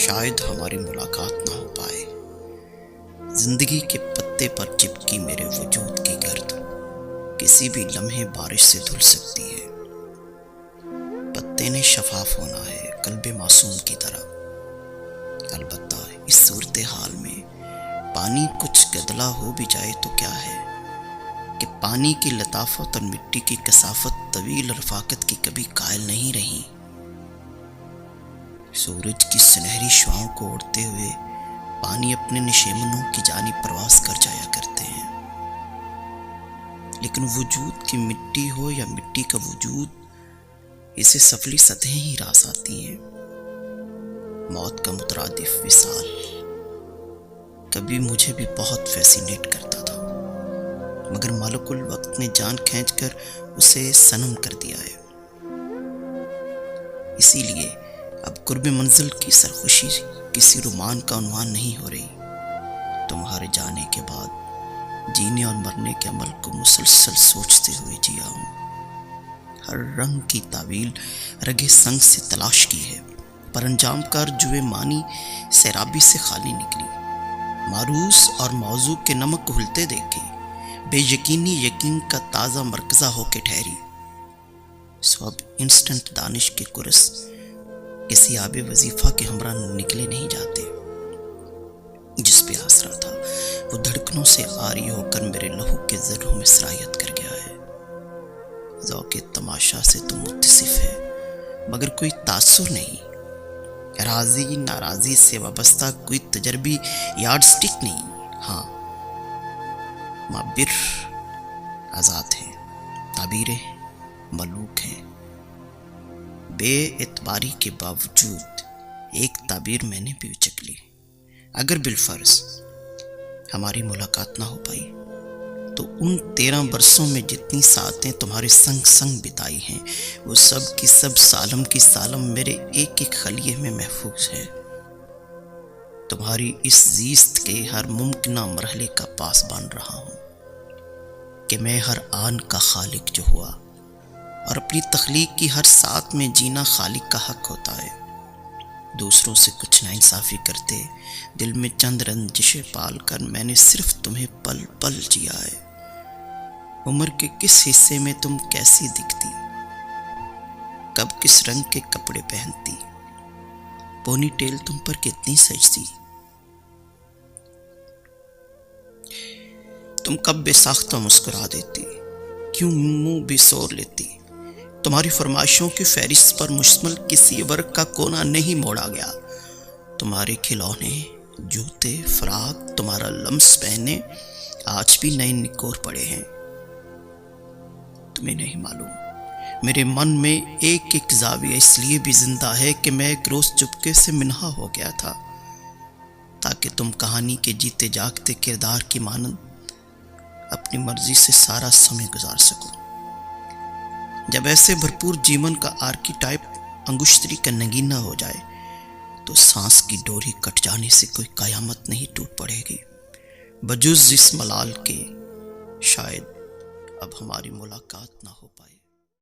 شاید ہماری ملاقات نہ ہو پائے۔ زندگی کے پتے پر چپکی میرے وجود کی گرد کسی بھی لمحے بارش سے دھل سکتی ہے۔ پتے نے شفاف ہونا ہے قلب معصوم کی طرح۔ البتہ اس صورتحال میں پانی کچھ گدلا ہو بھی جائے تو کیا ہے کہ پانی کی لطافت اور مٹی کی کثافت طویل رفاقت کی کبھی قائل نہیں رہی۔ سورج کی سنہری شعاؤں کو اڑتے ہوئے پانی اپنے نشیمنوں کی جانب پرواز کر جایا کرتے ہیں، لیکن وجود کی مٹی ہو یا مٹی کا وجود، اسے سفلی سطحیں ہی راس آتی ہیں۔ موت کا مترادف وصال کبھی مجھے بھی بہت فیسینیٹ کرتا تھا، مگر مالک الوقت نے جان کھینچ کر اسے صنم کر دیا ہے۔ اسی لیے اب قرب منزل کی سرخوشی کسی رومان کا عنوان نہیں ہو رہی۔ تمہارے جانے کے بعد جینے اور مرنے کے عمل کو مسلسل سوچتے ہوئے جیا ہوں۔ ہر رنگ کی تعویل رگ سنگ سے تلاش کی ہے، پر انجام کار جوئے معنی سیرابی سے خالی نکلی۔ معروض اور موضوع کے نمک گھلتے دیکھے، بے یقینی یقین کا تازہ مرکزہ ہو کے ٹھہری۔ سو اب انسٹنٹ دانش کے کورس کسی آب وظیفہ کے ہمراہ نکلے نہیں جاتے۔ جس پہ آسرا تھا وہ دھڑکنوں سے عاری ہو کر میرے لہو کے ذروں میں سرایت کر گیا ہے۔ ذوق تماشا سے تو متصف ہے مگر کوئی تاثر نہیں۔ راضی ناراضی سے وابستہ کوئی تجربی یارڈ سٹک نہیں۔ ہاں، معبر آزاد ہیں، تعبیریں ملوک ہیں۔ بے اعتباری کے باوجود ایک تعبیر میں نے بھی اچک لی۔ اگر بالفرض ہماری ملاقات نہ ہو پائی تو ان 13 برسوں میں جتنی ساعتیں تمہارے سنگ سنگ بتائی ہیں وہ سب کی سب سالم کی سالم میرے ایک ایک خلیے میں محفوظ ہے۔ تمہاری اس زیست کے ہر ممکنہ مرحلے کا پاسبان رہا ہوں کہ میں ہر آن کا خالق جو ہوا، اور اپنی تخلیق کی ہر ساتھ میں جینا خالق کا حق ہوتا ہے۔ دوسروں سے کچھ ناانصافی کرتے دل میں چند رنجشیں پال کر میں نے صرف تمہیں پل پل جیا ہے۔ عمر کے کس حصے میں تم کیسی دکھتی، کب کس رنگ کے کپڑے پہنتی، پونی ٹیل تم پر کتنی سجتی، تم کب بے ساختہ مسکرا دیتی، کیوں منہ بھی سور لیتی۔ تمہاری فرمائشوں کی فہرست پر مشتمل کسی ورق کا کونا نہیں موڑا گیا۔ تمہارے کھلونے، جوتے، فراق، تمہارا لمس پہنے آج بھی نئے نکور پڑے ہیں۔ تمہیں نہیں معلوم میرے من میں ایک ایک زاویہ اس لیے بھی زندہ ہے کہ میں ایک روز چپکے سے منہا ہو گیا تھا تاکہ تم کہانی کے جیتے جاگتے کردار کی مانند اپنی مرضی سے سارا سمے گزار سکو۔ جب ایسے بھرپور جیون کا آرکیٹائپ انگشتری کا نگینہ ہو جائے تو سانس کی ڈوری کٹ جانے سے کوئی قیامت نہیں ٹوٹ پڑے گی، بجز اس ملال کے شاید اب ہماری ملاقات نہ ہو پائے۔